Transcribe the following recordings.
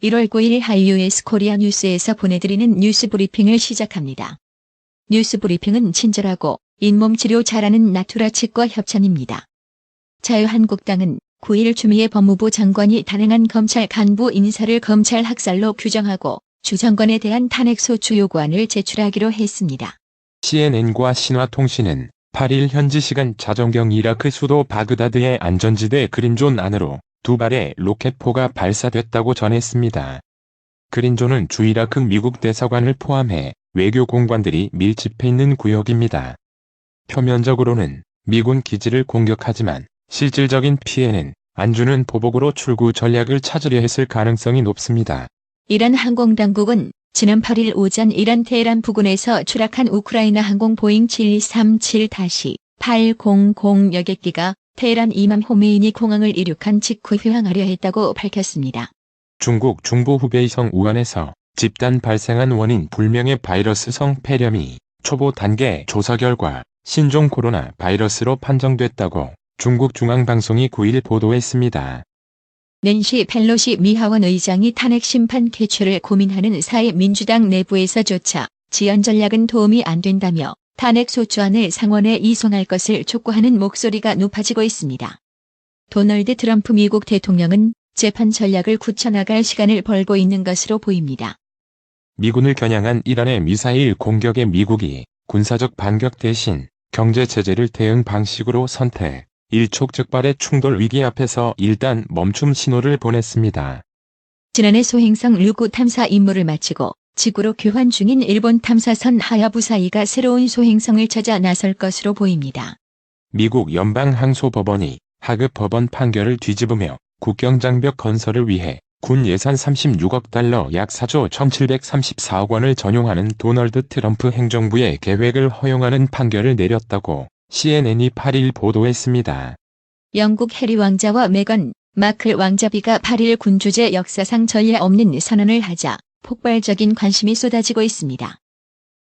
1월 9일 하이유에스 코리아 뉴스에서 보내드리는 뉴스 브리핑을 시작합니다. 뉴스 브리핑은 친절하고 잇몸 치료 잘하는 나투라 치과 협찬입니다. 자유한국당은 9일 추미애 법무부 장관이 단행한 검찰 간부 인사를 검찰 학살로 규정하고 주 장관에 대한 탄핵소추 요구안을 제출하기로 했습니다. CNN과 신화통신은 8일 현지 시간 자정경 이라크 수도 바그다드의 안전지대 그린존 안으로 2발의 로켓포가 발사됐다고 전했습니다. 그린존은 주이라크 미국 대사관을 포함해 외교 공관들이 밀집해 있는 구역입니다. 표면적으로는 미군 기지를 공격하지만 실질적인 피해는 안주는 보복으로 출구 전략을 찾으려 했을 가능성이 높습니다. 이란 항공당국은 지난 8일 오전 이란 테헤란 부근에서 추락한 우크라이나 항공 보잉 7237-800 여객기가 테헤란 이맘 호메이니 공항을 이륙한 직후 회항하려 했다고 밝혔습니다. 중국 중부 후베이성 우한에서 집단 발생한 원인 불명의 바이러스성 폐렴이 초보 단계 조사 결과 신종 코로나 바이러스로 판정됐다고 중국 중앙방송이 9일 보도했습니다. 낸시 펠로시 미 하원 의장이 탄핵 심판 개최를 고민하는 사회민주당 내부에서조차 지연 전략은 도움이 안 된다며 탄핵 소추안을 상원에 이송할 것을 촉구하는 목소리가 높아지고 있습니다. 도널드 트럼프 미국 대통령은 재판 전략을 굳혀나갈 시간을 벌고 있는 것으로 보입니다. 미군을 겨냥한 이란의 미사일 공격에 미국이 군사적 반격 대신 경제 제재를 대응 방식으로 선택, 일촉즉발의 충돌 위기 앞에서 일단 멈춤 신호를 보냈습니다. 지난해 소행성 류구 탐사 임무를 마치고 지구로 교환 중인 일본 탐사선 하야부사2가 새로운 소행성을 찾아 나설 것으로 보입니다. 미국 연방항소법원이 하급 법원 판결을 뒤집으며 국경장벽 건설을 위해 군 예산 36억 달러 약 4조 1734억 원을 전용하는 도널드 트럼프 행정부의 계획을 허용하는 판결을 내렸다고 CNN이 8일 보도했습니다. 영국 해리 왕자와 메건, 마클 왕자비가 8일 군주제 역사상 전례 없는 선언을 하자 폭발적인 관심이 쏟아지고 있습니다.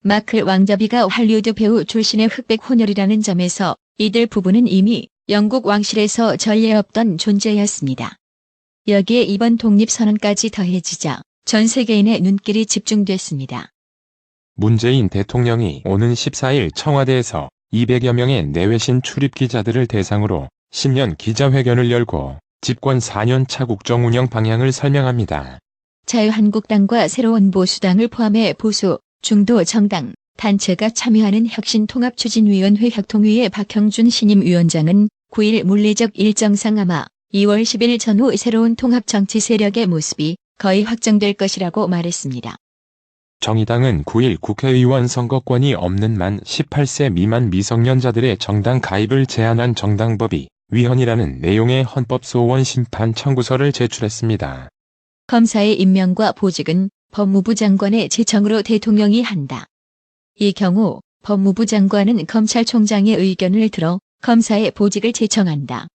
마클 왕자비가 할리우드 배우 출신의 흑백 혼혈이라는 점에서 이들 부부는 이미 영국 왕실에서 전례 없던 존재였습니다. 여기에 이번 독립선언까지 더해지자 전 세계인의 눈길이 집중됐습니다. 문재인 대통령이 오는 14일 청와대에서 200여 명의 내외신 출입 기자들을 대상으로 신년 기자회견을 열고 집권 4년 차 국정 운영 방향을 설명합니다. 자유한국당과 새로운 보수당을 포함해 보수, 중도 정당, 단체가 참여하는 혁신통합추진위원회 혁통위의 박형준 신임위원장은 9일 물리적 일정상 아마 2월 10일 전후 새로운 통합정치 세력의 모습이 거의 확정될 것이라고 말했습니다. 정의당은 9일 국회의원 선거권이 없는 만 18세 미만 미성년자들의 정당 가입을 제한한 정당법이 위헌이라는 내용의 헌법소원 심판 청구서를 제출했습니다. 검사의 임명과 보직은 법무부 장관의 제청으로 대통령이 한다. 이 경우 법무부 장관은 검찰총장의 의견을 들어 검사의 보직을 제청한다.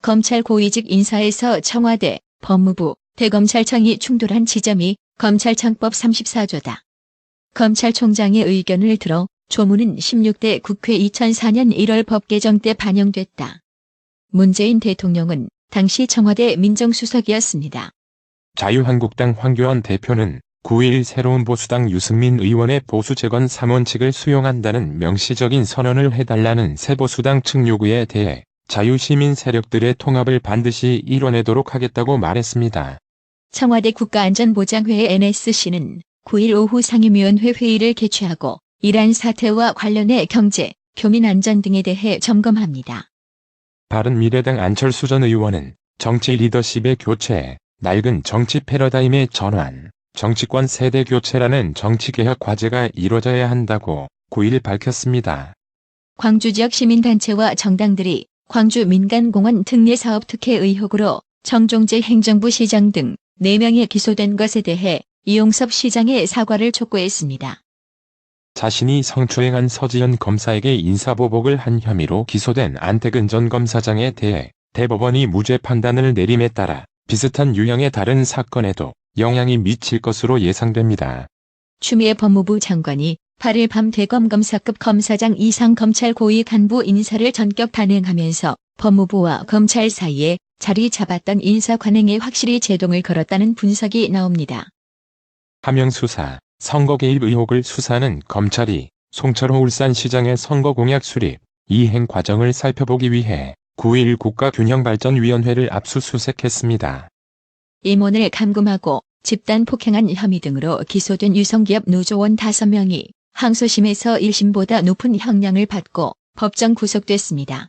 검찰 고위직 인사에서 청와대, 법무부, 대검찰청이 충돌한 지점이 검찰청법 34조다. 검찰총장의 의견을 들어 조문은 16대 국회 2004년 1월 법 개정 때 반영됐다. 문재인 대통령은 당시 청와대 민정수석이었습니다. 자유한국당 황교안 대표는 9일 새로운 보수당 유승민 의원의 보수 재건 3원칙을 수용한다는 명시적인 선언을 해달라는 새보수당 측 요구에 대해 자유시민 세력들의 통합을 반드시 이뤄내도록 하겠다고 말했습니다. 청와대 국가안전보장회의 NSC는 9일 오후 상임위원회 회의를 개최하고 이란 사태와 관련해 경제, 교민 안전 등에 대해 점검합니다. 바른미래당 안철수 전 의원은 정치 리더십의 교체, 낡은 정치 패러다임의 전환, 정치권 세대 교체라는 정치개혁 과제가 이뤄져야 한다고 9일 밝혔습니다. 광주 지역 시민단체와 정당들이 광주 민간공원 특례사업 특혜 의혹으로 정종재 행정부 시장 등 4명이 기소된 것에 대해 이용섭 시장의 사과를 촉구했습니다. 자신이 성추행한 서지현 검사에게 인사보복을 한 혐의로 기소된 안태근 전 검사장에 대해 대법원이 무죄 판단을 내림에 따라 비슷한 유형의 다른 사건에도 영향이 미칠 것으로 예상됩니다. 추미애 법무부 장관이 8일 밤 대검검사급 검사장 이상 검찰 고위 간부 인사를 전격 단행하면서 법무부와 검찰 사이에 자리 잡았던 인사 관행에 확실히 제동을 걸었다는 분석이 나옵니다. 하명 수사, 선거 개입 의혹을 수사하는 검찰이 송철호 울산시장의 선거 공약 수립, 이행 과정을 살펴보기 위해 9일 국가균형발전위원회를 압수수색했습니다. 임원을 감금하고 집단 폭행한 혐의 등으로 기소된 유성기업 노조원 5명이 항소심에서 1심보다 높은 형량을 받고 법정 구속됐습니다.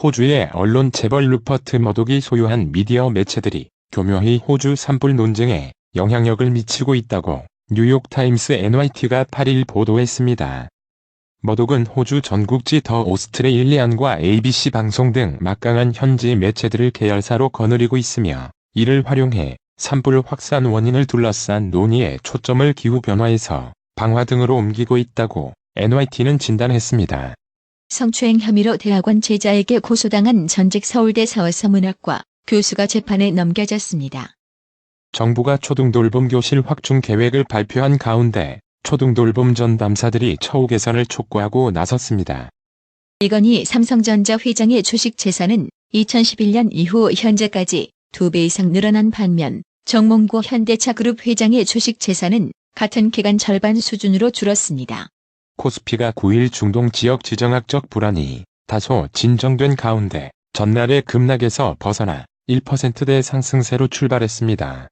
호주의 언론 재벌 루퍼트 머독이 소유한 미디어 매체들이 교묘히 호주 산불 논쟁에 영향력을 미치고 있다고 뉴욕타임스 NYT가 8일 보도했습니다. 머독은 호주 전국지 더 오스트레일리안과 ABC 방송 등 막강한 현지 매체들을 계열사로 거느리고 있으며 이를 활용해 산불 확산 원인을 둘러싼 논의에 초점을 기후 변화에서 방화 등으로 옮기고 있다고 NYT는 진단했습니다. 성추행 혐의로 대학원 제자에게 고소당한 전직 서울대 사회서문학과 교수가 재판에 넘겨졌습니다. 정부가 초등돌봄 교실 확충 계획을 발표한 가운데 초등돌봄 전담사들이 처우 개선을 촉구하고 나섰습니다. 이건희 삼성전자 회장의 주식 재산은 2011년 이후 현재까지 2배 이상 늘어난 반면 정몽구 현대차그룹 회장의 주식 재산은 같은 기간 절반 수준으로 줄었습니다. 코스피가 9일 중동 지역 지정학적 불안이 다소 진정된 가운데 전날의 급락에서 벗어나 1%대 상승세로 출발했습니다.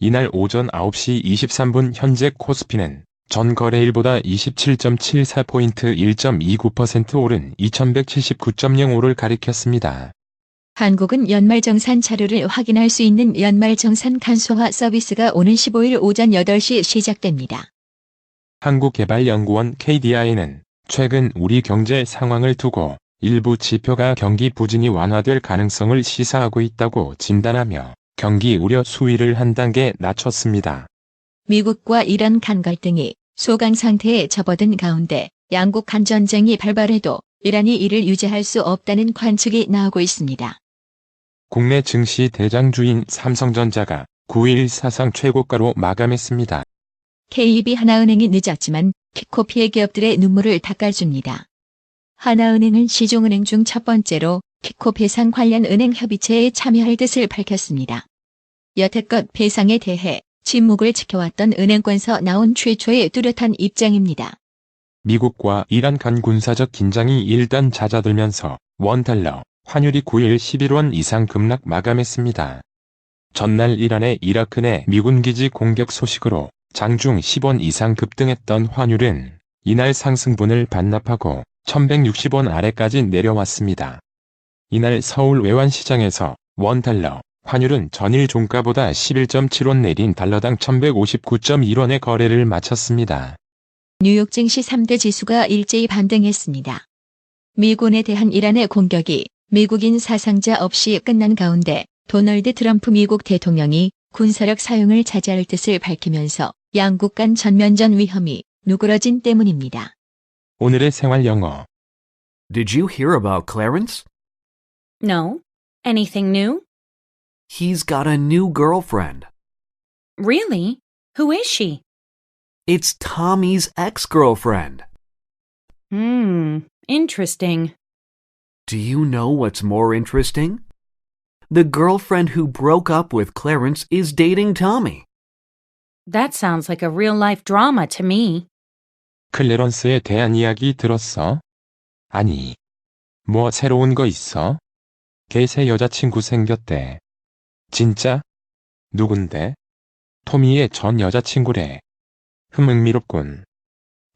이날 오전 9시 23분 현재 코스피는 전 거래일보다 27.74포인트 1.29% 오른 2179.05를 가리켰습니다. 한국은 연말정산 자료를 확인할 수 있는 연말정산 간소화 서비스가 오는 15일 오전 8시 시작됩니다. 한국개발연구원 KDI는 최근 우리 경제 상황을 두고 일부 지표가 경기 부진이 완화될 가능성을 시사하고 있다고 진단하며 경기 우려 수위를 한 단계 낮췄습니다. 미국과 이란 간 갈등이 소강 상태에 접어든 가운데 양국 간 전쟁이 발발해도 이란이 이를 유지할 수 없다는 관측이 나오고 있습니다. 국내 증시 대장주인 삼성전자가 9일 사상 최고가로 마감했습니다. KB 하나은행이 늦었지만 킥코피의 기업들의 눈물을 닦아줍니다. 하나은행은 시중은행 중 첫 번째로 킥코 배상 관련 은행 협의체에 참여할 뜻을 밝혔습니다. 여태껏 배상에 대해 침묵을 지켜왔던 은행권서 나온 최초의 뚜렷한 입장입니다. 미국과 이란 간 군사적 긴장이 일단 잦아들면서 원달러, 환율이 9일 11원 이상 급락 마감했습니다. 전날 이란의 이라크 내 미군 기지 공격 소식으로 장중 10원 이상 급등했던 환율은 이날 상승분을 반납하고 1160원 아래까지 내려왔습니다. 이날 서울 외환시장에서 원달러, 환율은 전일 종가보다 11.7원 내린 달러당 1159.1원의 거래를 마쳤습니다. 뉴욕 증시 3대 지수가 일제히 반등했습니다. 미군에 대한 이란의 공격이 미국인 사상자 없이 끝난 가운데 도널드 트럼프 미국 대통령이 군사력 사용을 자제할 뜻을 밝히면서 양국 간 전면전 위험이 누그러진 때문입니다. 오늘의 생활 영어. Did you hear about Clarence? No. Anything new? He's got a new girlfriend. Really? Who is she? It's Tommy's ex-girlfriend. Interesting. Do you know what's more interesting? The girlfriend who broke up with Clarence is dating Tommy. That sounds like a real-life drama to me. 클래런스에 대한 이야기 들었어? 아니. 뭐 새로운 거 있어? 걔 새 여자친구 생겼대. 진짜? 누군데? 토미의 전 여자친구래. 흥미롭군.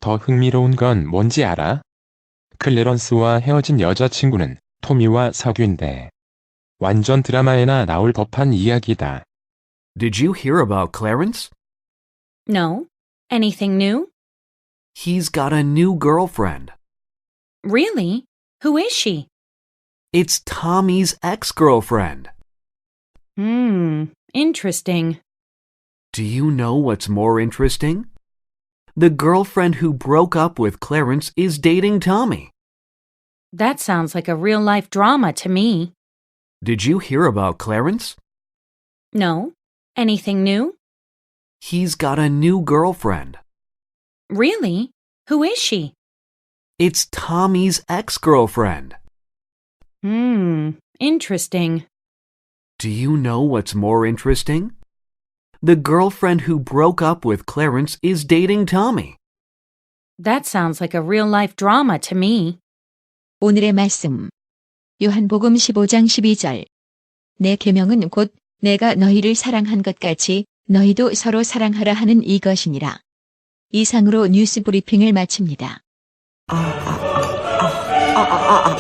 더 흥미로운 건 뭔지 알아? 클래런스와 헤어진 여자친구는 토미와 사귄대. 완전 드라마에나 나올 법한 이야기다. Did you hear about Clarence? No. Anything new? He's got a new girlfriend. Really? Who is she? It's Tommy's ex-girlfriend. Interesting. Do you know what's more interesting? The girlfriend who broke up with Clarence is dating Tommy. That sounds like a real-life drama to me. Did you hear about Clarence? No. Anything new? He's got a new girlfriend. Really? Who is she? It's Tommy's ex-girlfriend. Interesting. Do you know what's more interesting? The girlfriend who broke up with Clarence is dating Tommy. That sounds like a real-life drama to me. 오늘의 말씀. 요한복음 15장 12절. 내 계명은 곧 내가 너희를 사랑한 것 같이 너희도 서로 사랑하라 하는 이것이니라. 이상으로 뉴스 브리핑을 마칩니다.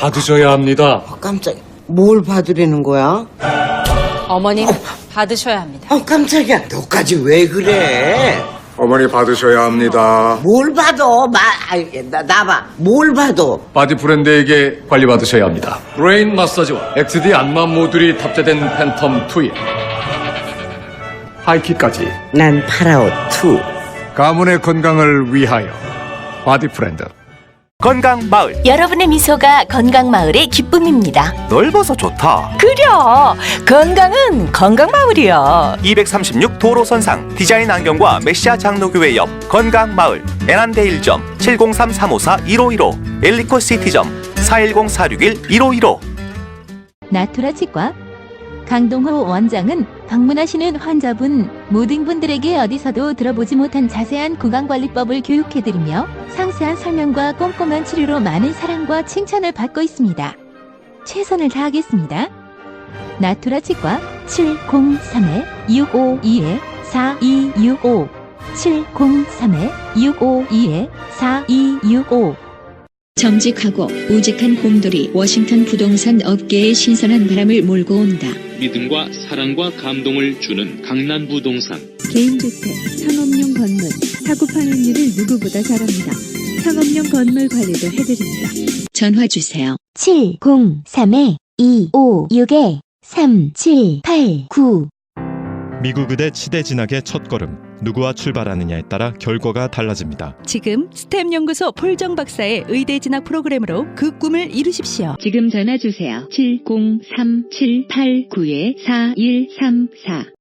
받으셔야 합니다. 깜짝이야. 뭘 받으려는 거야? 어머님, 받으셔야 합니다. 깜짝이야. 너까지 왜 그래? 어머니 받으셔야 합니다. 뭘 받아? 나봐. 뭘 받아? 바디 브랜드에게 관리받으셔야 합니다. 브레인 마사지와 XD 안마 모듈이 탑재된 팬텀 2에 하이킥까지 난 파라오 2. 가문의 건강을 위하여 바디 브랜드. 건강마을. 여러분의 미소가 건강마을의 기쁨입니다. 넓어서 좋다. 그려! 건강은 건강마을이야. 236 도로선상 디자인 안경과 메시아 장로교회 옆 건강마을. 에난데일점 703-354-1515 엘리코시티점 410-461-1515. 나투라 치과 강동호 원장은 방문하시는 환자분 모든 분들에게 어디서도 들어보지 못한 자세한 구강관리법을 교육해드리며 상세한 설명과 꼼꼼한 치료로 많은 사랑과 칭찬을 받고 있습니다. 최선을 다하겠습니다. 나투라 치과 703-652-4265 703-652-4265 정직하고 우직한 곰돌이 워싱턴 부동산 업계에 신선한 바람을 몰고 온다. 믿음과 사랑과 감동을 주는 강남부동산. 개인주택, 상업용 건물, 사고 판매율을 누구보다 잘합니다. 상업용 건물 관리도 해드립니다. 전화 주세요. 703-256-3789 미국 의대 치대 진학의 첫걸음. 누구와 출발하느냐에 따라 결과가 달라집니다. 지금 스템 연구소 폴정 박사의 의대 진학 프로그램으로 그 꿈을 이루십시오. 지금 전화 주세요. 703-789-4134